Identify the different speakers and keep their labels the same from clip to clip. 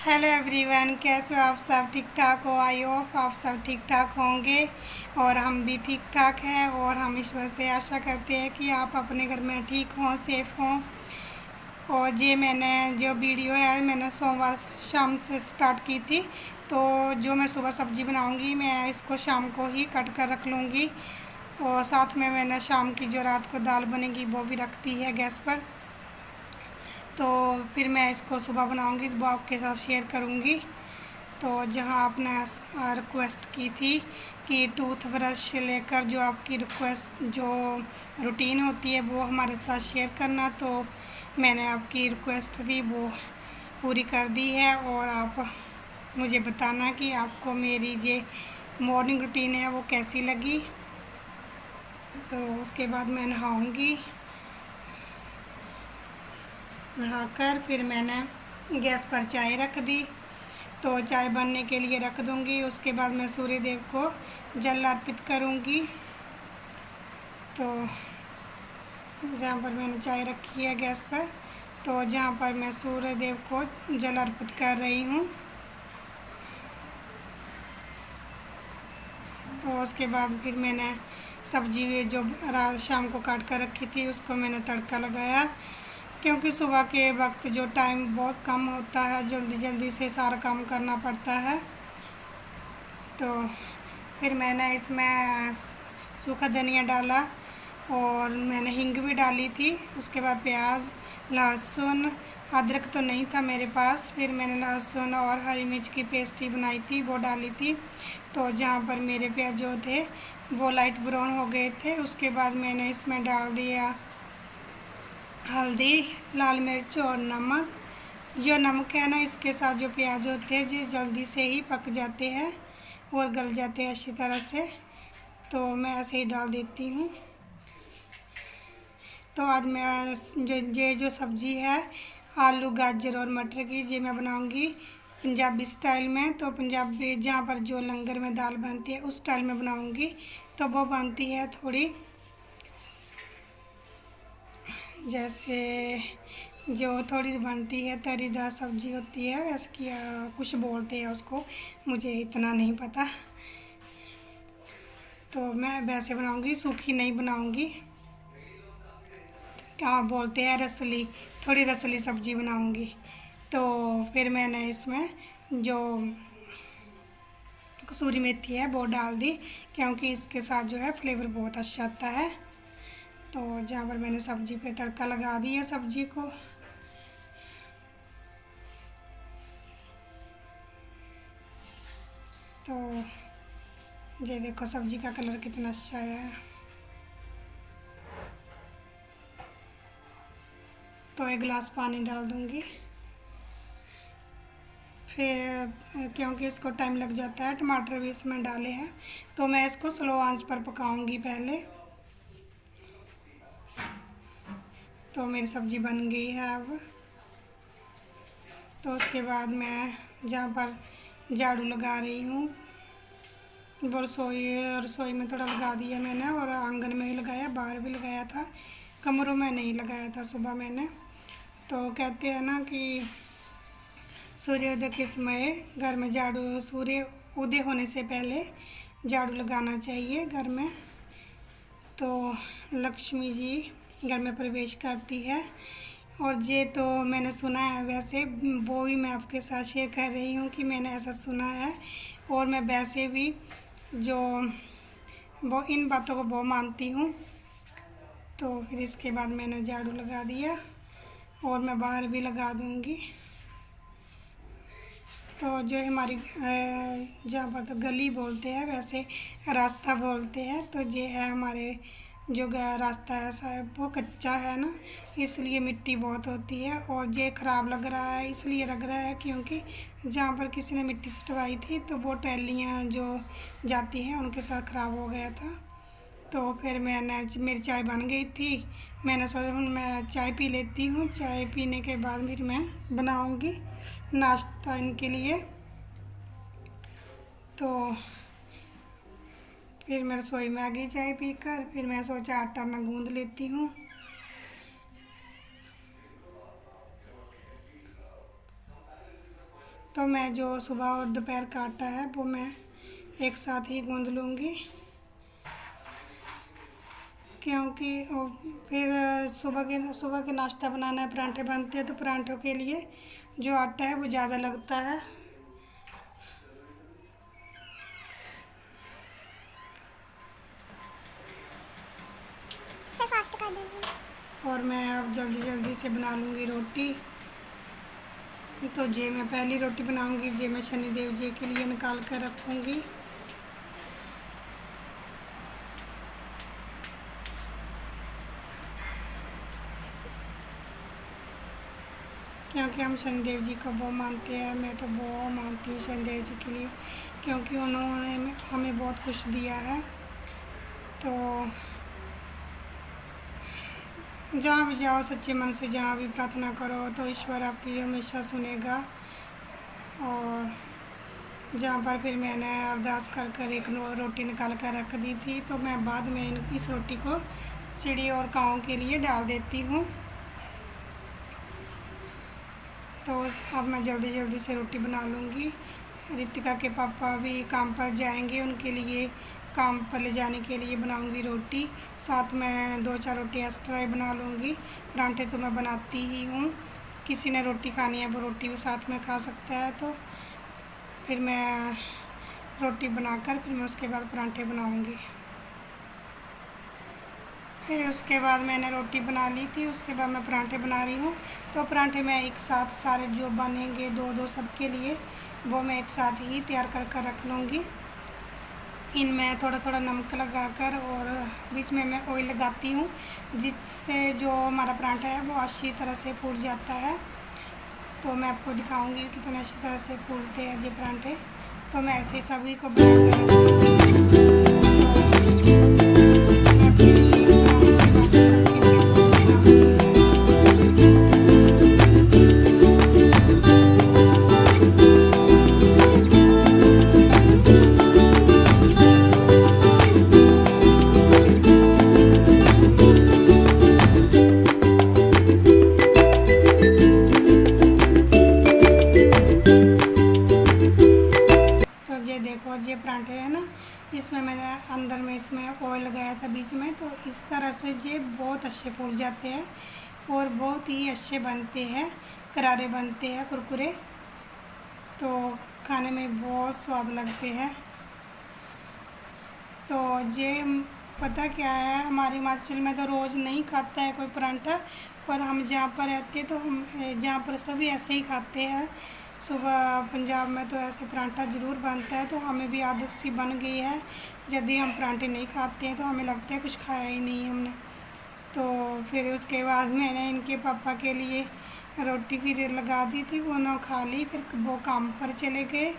Speaker 1: Hello everyone, कैसे हो आप सब? ठीक ठाक हो? आई होप आप सब ठीक ठाक होंगे और हम भी ठीक ठाक हैं। और हम ईश्वर से आशा करते हैं कि आप अपने घर में ठीक हों, सेफ़ हों। और ये मैंने जो वीडियो है मैंने सोमवार शाम से स्टार्ट की थी। तो जो मैं सुबह सब्ज़ी बनाऊंगी मैं इसको शाम को ही कट कर रख लूँगी। और साथ में मैंने शाम की जो रात को दाल बनेगी वो भी रख दी है गैस पर। तो फिर मैं इसको सुबह बनाऊंगी तो वो आपके साथ शेयर करूंगी। तो जहां आपने रिक्वेस्ट की थी कि टूथ ब्रश लेकर जो आपकी रिक्वेस्ट जो रूटीन होती है वो हमारे साथ शेयर करना, तो मैंने आपकी रिक्वेस्ट थी वो पूरी कर दी है। और आप मुझे बताना कि आपको मेरी ये मॉर्निंग रूटीन है वो कैसी लगी। तो उसके बाद मैं नहाऊंगी। नहाकर फिर मैंने गैस पर चाय रख दी। तो चाय बनने के लिए रख दूंगी। उसके बाद मैं सूर्य देव को जल अर्पित करूंगी। तो जहाँ पर मैंने चाय रखी है गैस पर, तो जहाँ पर मैं सूर्य देव को जल अर्पित कर रही हूँ। तो उसके बाद फिर मैंने सब्जी जो रात शाम को काट कर रखी थी उसको मैंने तड़का लगाया, क्योंकि सुबह के वक्त जो टाइम बहुत कम होता है, जल्दी जल्दी से सारा काम करना पड़ता है। तो फिर मैंने इसमें सूखा धनिया डाला और मैंने हींग भी डाली थी। उसके बाद प्याज, लहसुन, अदरक तो नहीं था मेरे पास, फिर मैंने लहसुन और हरी मिर्च की पेस्ट ही बनाई थी वो डाली थी। तो जहाँ पर मेरे प्याज जो थे वो लाइट ब्राउन हो गए थे, उसके बाद मैंने इसमें डाल दिया हल्दी, लाल मिर्च और नमक। जो नमक है ना, इसके साथ जो प्याज होते हैं जो जल्दी से ही पक जाते हैं और गल जाते हैं अच्छी तरह से। तो मैं ऐसे ही डाल देती हूँ। तो आज मैं जो सब्ज़ी है आलू, गाजर और मटर की, ये मैं बनाऊँगी पंजाबी स्टाइल में। तो पंजाबी जहाँ पर जो लंगर में दाल बनती है उस स्टाइल में बनाऊँगी। तो वो बनती है थोड़ी जैसे जो थोड़ी बनती है तरीदार सब्जी होती है वैसे कि कुछ बोलते हैं उसको, मुझे इतना नहीं पता। तो मैं वैसे बनाऊँगी, सूखी नहीं बनाऊँगी। क्या बोलते हैं, रसली, थोड़ी रसली सब्जी बनाऊँगी। तो फिर मैंने इसमें जो कसूरी मेथी है वो डाल दी, क्योंकि इसके साथ जो है फ्लेवर बहुत अच्छा आता है। तो जहाँ पर मैंने सब्जी पे तड़का लगा दिया सब्जी को। तो ये देखो सब्जी का कलर कितना अच्छा है। तो एक गिलास पानी डाल दूँगी। फिर क्योंकि इसको टाइम लग जाता है, टमाटर भी इसमें डाले हैं, तो मैं इसको स्लो आंच पर पकाऊंगी पहले। तो मेरी सब्ज़ी बन गई है अब। तो उसके बाद मैं जहाँ पर झाड़ू लगा रही हूँ वो रसोई में थोड़ा लगा दिया मैंने, और आंगन में भी लगाया, बाहर भी लगाया था, कमरों में नहीं लगाया था सुबह मैंने। तो कहते हैं ना कि सूर्योदय के समय घर में झाड़ू, सूर्य उदय होने से पहले झाड़ू लगाना चाहिए घर में। तो लक्ष्मी जी घर में प्रवेश करती है। और ये तो मैंने सुना है, वैसे वो भी मैं आपके साथ शेयर कर रही हूँ कि मैंने ऐसा सुना है। और मैं वैसे भी जो वो इन बातों को बहुत मानती हूँ। तो फिर इसके बाद मैंने झाड़ू लगा दिया और मैं बाहर भी लगा दूँगी। तो जो हमारी जहाँ पर तो गली बोलते हैं, वैसे रास्ता बोलते हैं। तो ये है हमारे जो रास्ता है शायद वो कच्चा है ना, इसलिए मिट्टी बहुत होती है। और ये ख़राब लग रहा है, इसलिए लग रहा है क्योंकि जहाँ पर किसी ने मिट्टी सटवाई थी तो वो टैलियाँ जो जाती हैं उनके साथ ख़राब हो गया था। तो फिर मेरी चाय बन गई थी, मैंने सोचा मैं चाय पी लेती हूँ। चाय पीने के बाद फिर मैं बनाऊँगी नाश्ता इनके लिए। तो फिर मैं रसोई में आ गई चाय पीकर। फिर मैं सोचा आटा मैं गूँध लेती हूँ। तो मैं जो सुबह और दोपहर का आटा है वो मैं एक साथ ही गूंद लूँगी, क्योंकि फिर सुबह के नाश्ता बनाना है, परांठे बनते हैं तो परांठों के लिए जो आटा है वो ज़्यादा लगता है। और मैं अब जल्दी जल्दी से बना लूँगी रोटी। तो जे मैं पहली रोटी बनाऊँगी, जे मैं शनिदेव जी के लिए निकाल कर रखूँगी। क्योंकि हम शनिदेव जी को बहुत मानते हैं, मैं तो बहुत मानती हूँ शनिदेव जी के लिए, क्योंकि उन्होंने हमें बहुत कुछ दिया है। तो जहाँ भी जाओ सच्चे मन से जहाँ भी प्रार्थना करो तो ईश्वर आपकी हमेशा सुनेगा। और जहाँ पर फिर मैंने अरदास कर कर एक रोटी निकाल कर रख दी थी, तो मैं बाद में इस रोटी को चिड़ी और काऊ के लिए डाल देती हूँ। तो अब मैं जल्दी जल्दी से रोटी बना लूँगी। रितिका के पापा भी काम पर जाएंगे, उनके लिए काम पर ले जाने के लिए बनाऊँगी रोटी। साथ में 2-4 रोटी एक्स्ट्रा ही बना लूँगी। परांठे तो मैं बनाती ही हूँ, किसी ने रोटी खानी है वो रोटी भी साथ में खा सकता है। तो फिर मैं रोटी बनाकर फिर मैं उसके बाद परांठे बनाऊँगी। फिर उसके बाद मैंने रोटी बना ली थी, उसके बाद मैं परांठे बना रही हूँ। तो परांठे मैं एक साथ सारे जो बनेंगे 2-2 सबके लिए, वो मैं एक साथ ही तैयार कर कर रख लूँगी। इनमें थोड़ा थोड़ा नमक लगाकर और बीच में मैं ऑयल लगाती हूँ, जिससे जो हमारा परांठा है वो अच्छी तरह से फूल जाता है। तो मैं आपको दिखाऊंगी कितने अच्छी तरह से फूलते हैं ये परांठे। तो मैं ऐसे सभी को ये परांठे है ना, इसमें मैंने अंदर में इसमें ऑयल लगाया था बीच में, तो इस तरह से ये बहुत अच्छे फूल जाते हैं और बहुत ही अच्छे बनते हैं, करारे बनते हैं, कुरकुरे। तो खाने में बहुत स्वाद लगते हैं। तो ये पता क्या है, हमारे हिमाचल में तो रोज़ नहीं खाता है कोई परांठा, पर हम जहाँ पर रहते हैं तो हम जहाँ पर सभी ऐसे ही खाते हैं। सुबह पंजाब में तो ऐसे परांठा ज़रूर बनता है, तो हमें भी आदत सी बन गई है। यदि हम परांठे नहीं खाते हैं तो हमें लगता है कुछ खाया ही नहीं हमने। तो फिर उसके बाद मैंने इनके पापा के लिए रोटी फिर लगा दी थी, वो उन्होंने खा ली, फिर वो काम पर चले गए।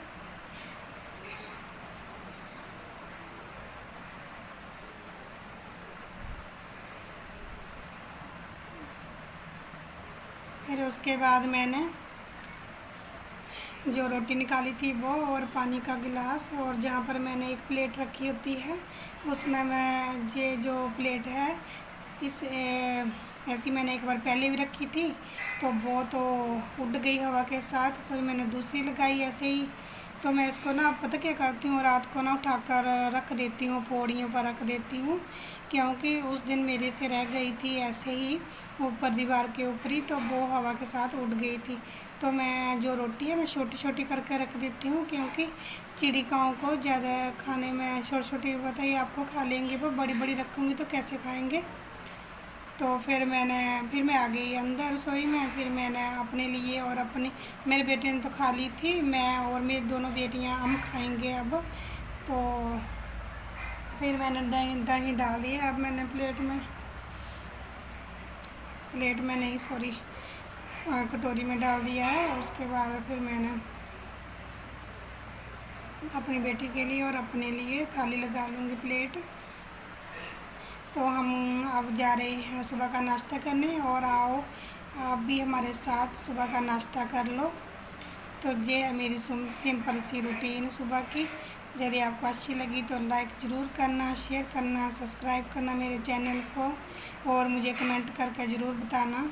Speaker 1: फिर उसके बाद मैंने जो रोटी निकाली थी वो और पानी का गिलास, और जहाँ पर मैंने एक प्लेट रखी होती है उसमें मैं ये जो प्लेट है इस ऐसी मैंने एक बार पहले भी रखी थी, तो वो तो उड़ गई हवा के साथ, फिर मैंने दूसरी लगाई ऐसे ही। तो मैं इसको ना पता क्या करती हूँ, रात को ना उठाकर रख देती हूँ, पौड़ियों पर रख देती हूँ, क्योंकि उस दिन मेरे से रह गई थी ऐसे ही ऊपर दीवार के ऊपर ही, तो वो हवा के साथ उड़ गई थी। तो मैं जो रोटी है मैं छोटी छोटी करके रख देती हूँ, क्योंकि चिड़िकाओं को ज़्यादा खाने में छोटी छोटी बताइए आपको खा लेंगे, वो बड़ी बड़ी रखूँगी तो कैसे खाएँगे। तो फिर मैं आ गई अंदर रसोई में, फिर मैंने अपने लिए और अपने मेरे बेटे ने तो खा ली थी, मैं और मेरी दोनों बेटियां हम खाएंगे अब। तो फिर मैंने दही डाल दिया, अब मैंने प्लेट में नहीं सॉरी कटोरी में डाल दिया है। और उसके बाद फिर मैंने अपनी बेटी के लिए और अपने लिए थाली लगा लूँगी प्लेट। तो हम अब जा रहे हैं सुबह का नाश्ता करने, और आओ आप भी हमारे साथ सुबह का नाश्ता कर लो। तो ये है मेरी सिंपल सी रूटीन सुबह की। यदि आपको अच्छी लगी तो लाइक ज़रूर करना, शेयर करना, सब्सक्राइब करना मेरे चैनल को, और मुझे कमेंट करके ज़रूर बताना।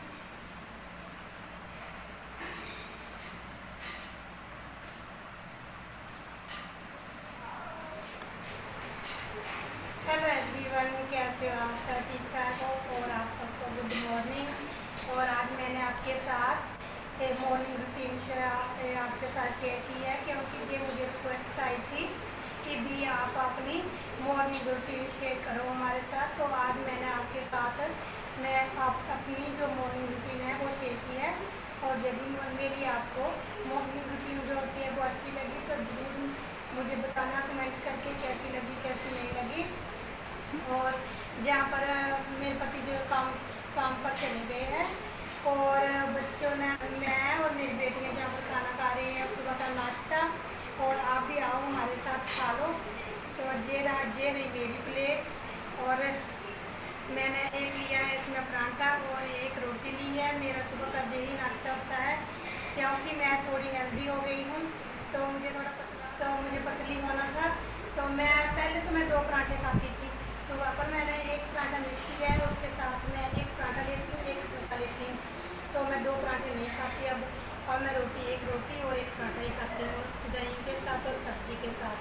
Speaker 1: मॉर्निंग रूटीन आपके साथ शेयर की है, क्योंकि ये मुझे रिक्वेस्ट आई थी कि दी आप अपनी मॉर्निंग रूटीन शेयर करो हमारे साथ। तो आज मैंने आपके साथ अपनी जो मॉर्निंग रूटीन है वो शेयर की है। और यदि मेरी आपको मॉर्निंग रूटीन जो होती है वो अच्छी लगी तो ज़रूर मुझे बताना कमेंट करके कैसी लगी कैसी नहीं लगी। और जहाँ पर मेरे पति जो काम पर चले गए हैं और बच्चों ने मैं और मेरी बेटी जहाँ पर खाना खा रही हैं सुबह का नाश्ता, और आप भी आओ हमारे साथ खा लो। तो ये रही मेरी प्लेट, और मैंने एक लिया है इसमें परांठा और एक रोटी ली है। मेरा सुबह का यही नाश्ता होता है, क्योंकि मैं थोड़ी हेल्दी हो गई हूँ तो मुझे पतली होना था। तो पहले तो मैं 2 पराठे खाती थी सुबह, पर मैंने एक पराठा मिस किया है, उसके साथ मैं एक पराठा लेती हूँ एक फुल्का लेती हूँ। तो मैं 2 पराठे नहीं खाती अब, और मैं एक रोटी और एक पराठा ही खाती हूँ दही के साथ और सब्जी के साथ।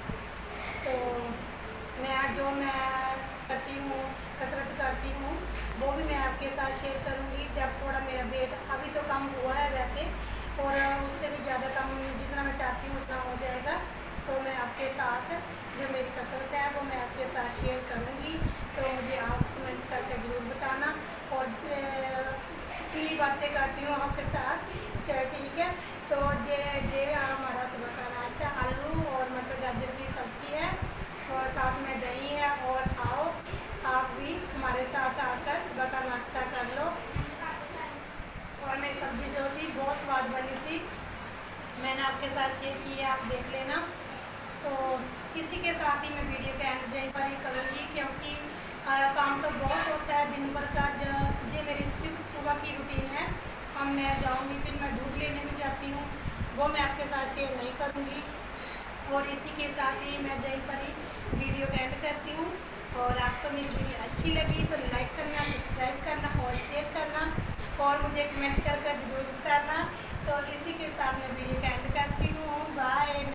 Speaker 1: तो मैं करती हूँ, कसरत करती हूँ, वो भी मैं आपके साथ शेयर करूँगी जब थोड़ा मेरा वेट अभी तो कम हुआ है वैसे, और उससे भी ज़्यादा कम जितना मैं चाहती हूँ उतना हो जाएगा। तो मैं आपके साथ जो मेरी कसरत है वो मैं आपके साथ शेयर करूँगी। तो मुझे आप कमेंट करके ज़रूर बताना। और इतनी बातें करती हूँ आपके साथ, चलो ठीक है। तो ये हमारा सुबह का नाश्ता आलू और मटर गाजर की सब्ज़ी है और साथ में दही है। और आओ आप भी हमारे साथ आकर सुबह का नाश्ता कर लो। और मेरी सब्ज़ी जो थी बहुत स्वाद बनी थी, मैंने आपके साथ शेयर की है, आप देख लेना। तो इसी के साथ ही मैं वीडियो का एंड यहीं पर ही करूँगी, क्योंकि काम तो बहुत होता है दिन भर का। जो मेरी सुबह की रूटीन है, अब मैं जाऊँगी फिर मैं दूध लेने भी जाती हूँ, वो मैं आपके साथ शेयर नहीं करूँगी। और इसी के साथ ही मैं यहीं पर ही वीडियो का एंड करती हूँ। और आपको मेरी वीडियो अच्छी लगी तो लाइक करना, सब्सक्राइब करना और शेयर करना, और मुझे कमेंट कर ज़रूर बताना। तो इसी के साथ मैं वीडियो